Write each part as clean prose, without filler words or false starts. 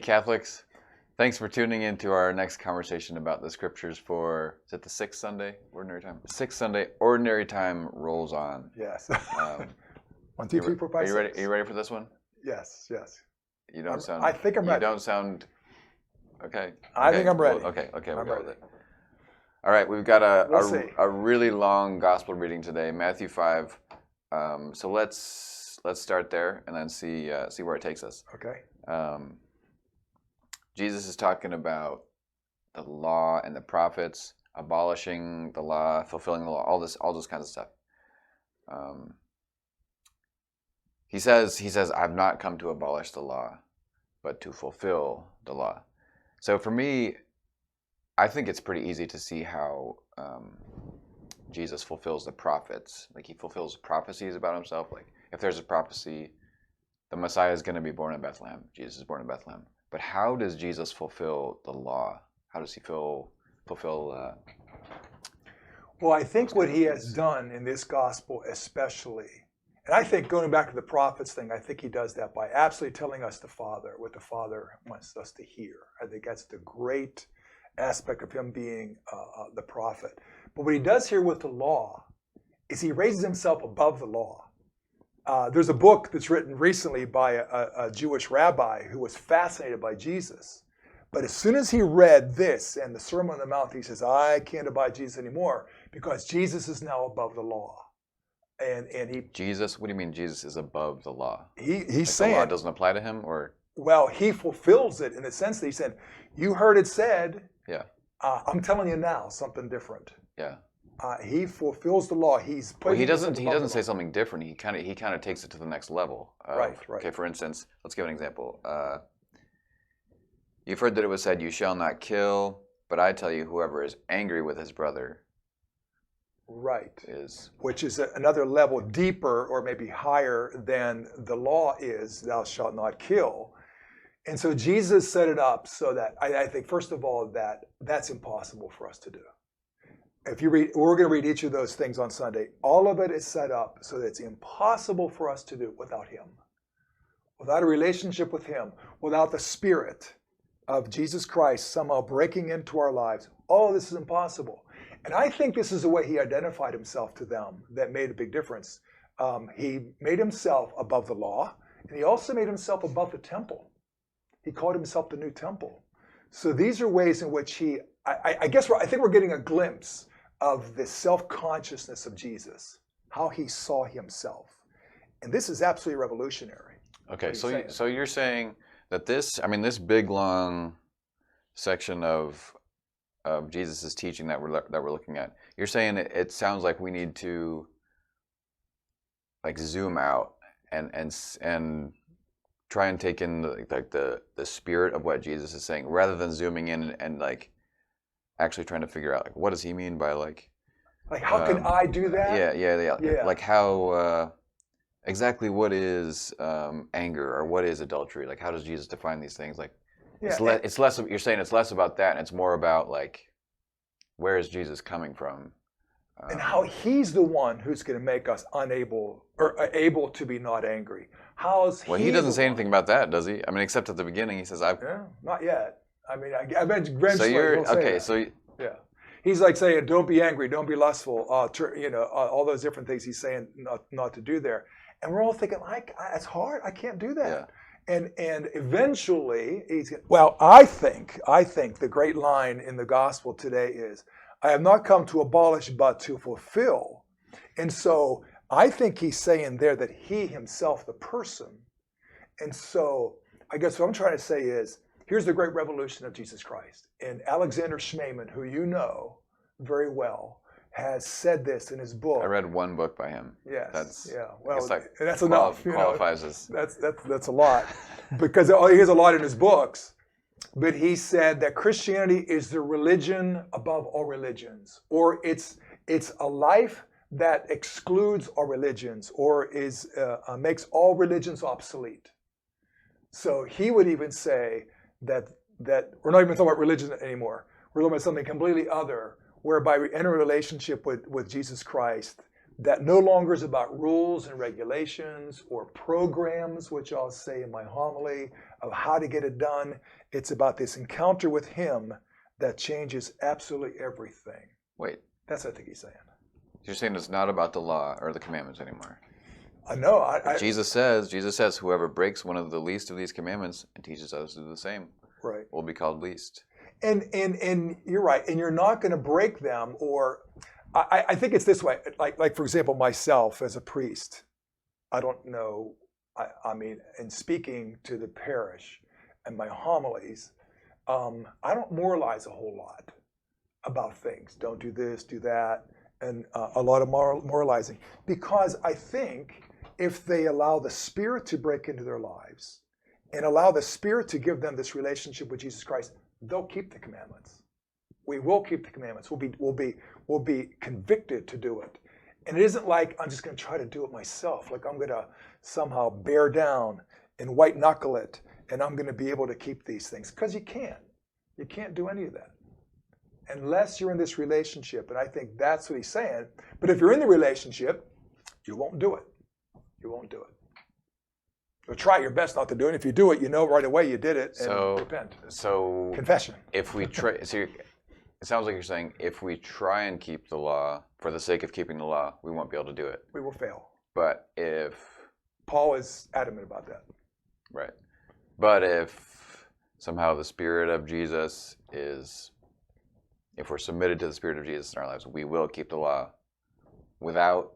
Catholics. Thanks for tuning in to our next conversation about the scriptures for, is it the sixth Sunday, Ordinary Time? Sixth Sunday, Ordinary Time rolls on. Yes. 1, 2, 3, 4, 5, 6. Are you ready for this one? Yes. You don't sound... I think I'm ready. You don't sound... Okay. I think I'm ready. Okay, we'll go with it. All right, we've got a really long gospel reading today, Matthew 5. So let's start there and then see where it takes us. Okay. Jesus is talking about the law and the prophets, abolishing the law, fulfilling the law, all this kinds of stuff. He says, I've not come to abolish the law, but to fulfill the law. So for me, I think it's pretty easy to see how Jesus fulfills the prophets. Like he fulfills prophecies about himself. Like if there's a prophecy, the Messiah is going to be born in Bethlehem. Jesus is born in Bethlehem. But how does Jesus fulfill the law? How does he fulfill? Well, I think what he has done in this gospel especially, and I think going back to the prophets thing, I think he does that by absolutely telling us what the Father wants us to hear. I think that's the great aspect of him being the prophet. But what he does here with the law is he raises himself above the law. There's a book that's written recently by a Jewish rabbi who was fascinated by Jesus. But as soon as he read this and the Sermon on the Mount, he says, I can't abide Jesus anymore because Jesus is now above the law. And he Jesus, what do you mean Jesus is above the law? He's saying the law doesn't apply to him, or? Well, he fulfills it in the sense that he said, you heard it said, yeah. I'm telling you now something different. Yeah. He fulfills the law. He doesn't say something different. He kind of takes it to the next level. Right. Okay, for instance, let's give an example. You've heard that it was said, "You shall not kill," but I tell you, whoever is angry with his brother, which is another level deeper or maybe higher than the law is. Thou shalt not kill. And so Jesus set it up so that I think first of all that's impossible for us to do. If you read, we're going to read each of those things on Sunday. All of it is set up so that it's impossible for us to do without him. Without a relationship with him, without the Spirit of Jesus Christ somehow breaking into our lives, all of this is impossible. And I think this is the way he identified himself to them that made a big difference. He made himself above the law, and he also made himself above the temple. He called himself the new temple. So these are ways in which I think we're getting a glimpse of the self-consciousness of Jesus, how he saw himself. And this is absolutely revolutionary. Okay, so you're saying that this big long section of Jesus' teaching that we're looking at, you're saying it sounds like we need to like zoom out and try and take in the spirit of what Jesus is saying, rather than zooming in and like actually trying to figure out like what does he mean by like how can I do that? Yeah. Like how exactly what is anger or what is adultery? Like how does Jesus define these things? Like it's less. You're saying it's less about that, and it's more about like where is Jesus coming from, and how he's the one who's going to make us unable or able to be not angry. He doesn't say anything about that, does he? I mean, except at the beginning, he says, not yet. I mean, I bet eventually he's like saying, don't be angry, don't be lustful, all those different things he's saying not to do there. And we're all thinking, it's hard, I can't do that. Yeah. And eventually, I think the great line in the gospel today is, I have not come to abolish, but to fulfill. And so I think he's saying there that he himself, the person. And so I guess what I'm trying to say is, here's the great revolution of Jesus Christ. And Alexander Schmemann, who you know very well, has said this in his book. I read one book by him. Yes. That's enough. Qualifies as that's a lot, because he has a lot in his books. But he said that Christianity is the religion above all religions, or it's a life that excludes all religions, or makes all religions obsolete. So he would even say that we're not even talking about religion anymore. We're talking about something completely other, whereby we enter a relationship with Jesus Christ, that no longer is about rules and regulations or programs, which I'll say in my homily, of how to get it done. It's about this encounter with him that changes absolutely everything. Wait, That's what I think he's saying. you're saying it's not about the law or the commandments anymore. I know. Jesus says, whoever breaks one of the least of these commandments and teaches others to do the same right. will be called least. And you're right. And you're not going to break them. Or I think it's this way. Like for example, myself as a priest, I don't know. I mean, in speaking to the parish and my homilies, I don't moralize a whole lot about things. Don't do this, do that, and a lot of moralizing. Because I think if they allow the Spirit to break into their lives and allow the Spirit to give them this relationship with Jesus Christ, they'll keep the commandments. We will keep the commandments. We'll be convicted to do it. And it isn't like I'm just going to try to do it myself. Like I'm going to somehow bear down and white knuckle it, and I'm going to be able to keep these things. Because you can't. You can't do any of that unless you're in this relationship. And I think that's what he's saying. But if you're in the relationship, you won't do it. You won't do it. You'll try your best not to do it. If you do it, you know right away you did it and repent. So Confession. if we try, it sounds like you're saying if we try and keep the law for the sake of keeping the law, we won't be able to do it. We will fail. But if Paul is adamant about that. right, but if somehow the Spirit of Jesus is, if we're submitted to the Spirit of Jesus in our lives, we will keep the law without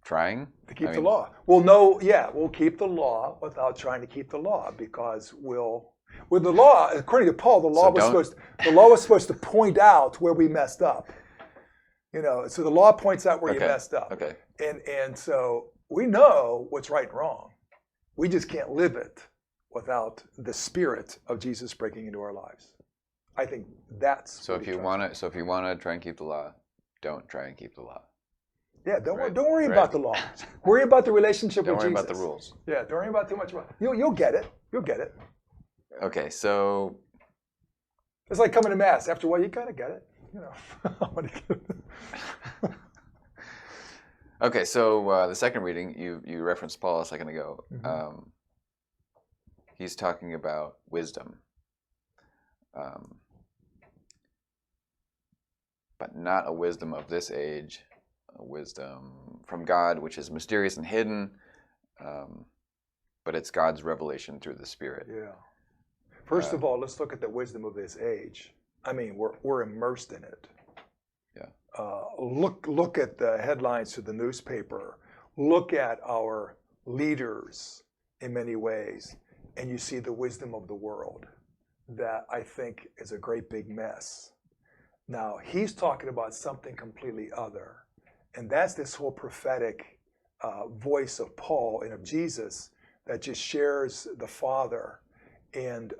trying to keep the law. Well, no, yeah, we'll keep the law without trying to keep the law because with the law, according to Paul, the law was supposed to point out where we messed up. You know, so the law points out where you messed up. Okay. And so we know what's right and wrong. We just can't live it without the Spirit of Jesus breaking into our lives. I think that's so. If you want to try and keep the law, don't try and keep the law. Yeah, don't worry about the law. Worry about the relationship with Jesus. Don't worry about the rules. Yeah, don't worry about too much. You'll get it. You'll get it. Okay, so it's like coming to Mass. After a while, you kind of get it. You know. Okay, so the second reading, you referenced Paul a second ago. Mm-hmm. He's talking about wisdom, but not a wisdom of this age, a wisdom from God, which is mysterious and hidden, but it's God's revelation through the Spirit. Yeah. First of all, let's look at the wisdom of this age. I mean, we're immersed in it. Yeah. Look at the headlines to the newspaper. Look at our leaders in many ways, and you see the wisdom of the world that I think is a great big mess. Now, he's talking about something completely other, and that's this whole prophetic voice of Paul and of Jesus that just shares the Father. And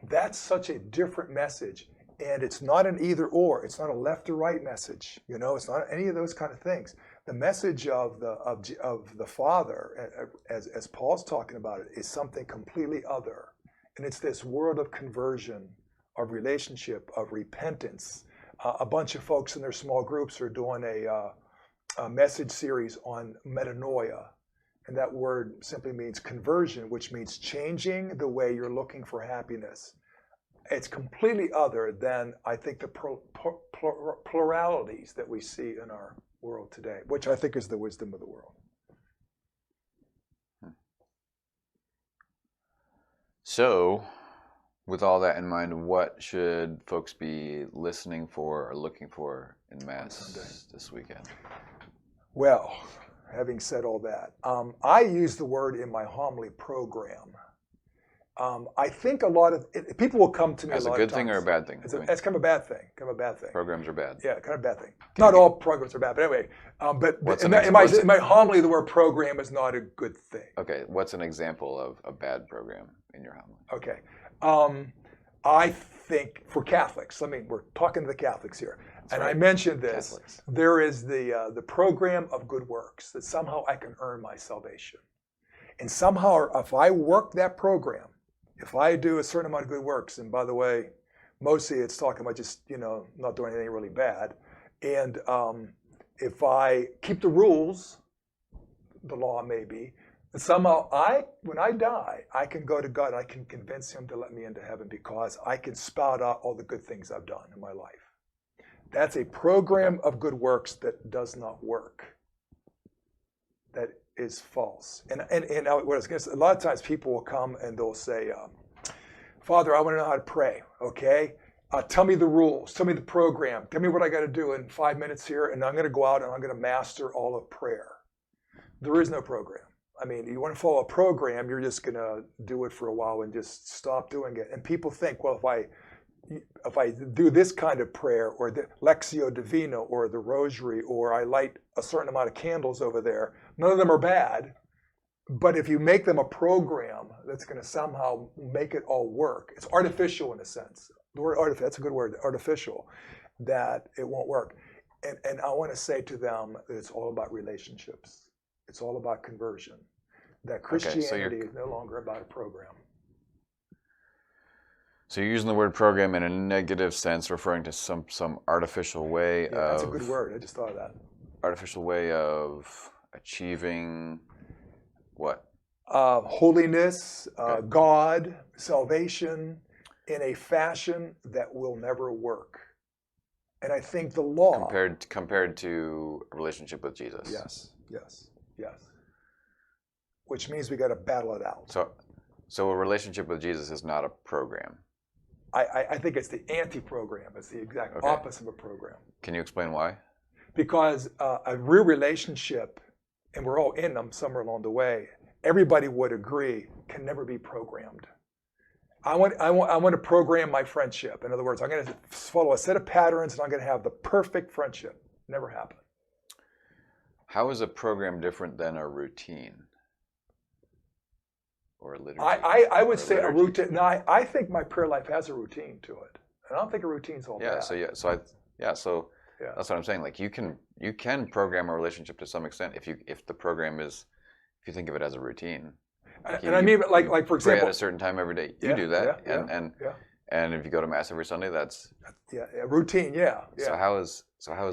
that's such a different message. And it's not an either or. It's not a left or right message. You know, it's not any of those kind of things. The message of the Father, as Paul's talking about it, is something completely other. And it's this world of conversion, of relationship, of repentance. A bunch of folks in their small groups are doing a message series on metanoia. And that word simply means conversion, which means changing the way you're looking for happiness. It's completely other than, I think, the pluralities that we see in our world today, which I think is the wisdom of the world. So, with all that in mind, what should folks be listening for or looking for in Mass this weekend? Well, having said all that, I use the word in my homily program. I think a lot of people will come to me as a good thing or a bad thing. It's kind of a bad thing. Kind of a bad thing. Programs are bad. Yeah, kind of a bad thing. Not all programs are bad, but anyway. But in my homily, the word program is not a good thing. Okay, what's an example of a bad program in your homily? Okay, I think for Catholics. We're talking to the Catholics here. That's right. I mentioned this. Catholics. There is the program of good works, that somehow I can earn my salvation. And somehow, if I work that program, if I do a certain amount of good works, and by the way, mostly it's talking about just, not doing anything really bad, and If I keep the rules, the law maybe, and somehow when I die, I can go to God and I can convince him to let me into heaven because I can spout out all the good things I've done in my life. That's a program of good works that does not work. That is false. And what I was going to say, a lot of times people will come and they'll say, Father, I want to know how to pray, okay? Tell me the rules, tell me the program, tell me what I got to do in 5 minutes here, and I'm going to go out and I'm going to master all of prayer. There is no program. I mean, you want to follow a program, you're just going to do it for a while and just stop doing it. And people think, well, if I do this kind of prayer or the Lectio Divina or the Rosary or I light a certain amount of candles over there, none of them are bad. But if you make them a program that's going to somehow make it all work, it's artificial in a sense. The word artificial, that's a good word, artificial, that it won't work. And I want to say to them that it's all about relationships. It's all about conversion. That Christianity is no longer about a program. So you're using the word program in a negative sense, referring to some artificial way of... That's a good word. I just thought of that. Artificial way of achieving what? Holiness, God, salvation, in a fashion that will never work. And I think the law... Compared to a relationship with Jesus. Yes. Which means we got to battle it out. So a relationship with Jesus is not a program. I think it's the anti-program. It's the exact opposite of a program. Can you explain why? Because a real relationship, and we're all in them somewhere along the way, everybody would agree, can never be programmed. I want to program my friendship. In other words, I'm going to follow a set of patterns and I'm going to have the perfect friendship. Never happen. How is a program different than a routine? Or a liturgy? I would say a routine. No, I think my prayer life has a routine to it. And I don't think a routine's all bad. So that's what I'm saying. Like you can program a relationship to some extent if the program is, if you think of it as a routine. And I mean, like for example, pray at a certain time every day. You do that, and if you go to mass every Sunday, that's routine. Yeah. So how is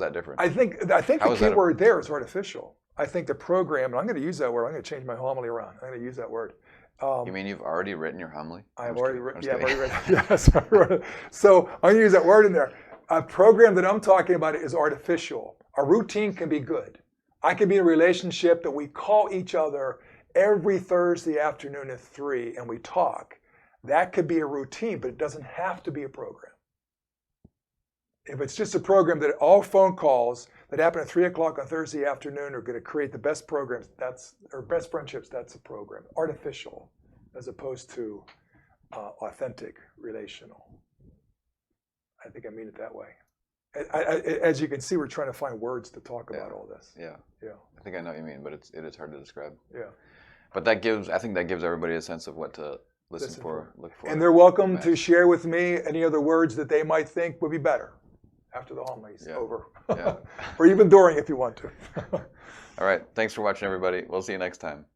that different? I think the key word there is artificial. I think the program, and I'm going to use that word. I'm going to change my homily around. I'm going to use that word. You mean you've already written your homily? I've already written. Yeah, I've already written. Yes, I wrote it. So I'm going to use that word in there. A program that I'm talking about is artificial. A routine can be good. I can be in a relationship that we call each other every Thursday afternoon at 3 and we talk. That could be a routine, but it doesn't have to be a program. If it's just a program that all phone calls that happen at 3 o'clock on Thursday afternoon are going to create the best programs, or best friendships, that's a program. Artificial, as opposed to authentic, relational. I think I mean it that way. As you can see, we're trying to find words to talk about all this. Yeah. I think I know what you mean, but it is hard to describe. Yeah. But I think that gives everybody a sense of what to listen for, look for. And they're welcome to share with me any other words that they might think would be better after the homily's over. Or even during if you want to. All right. Thanks for watching, everybody. We'll see you next time.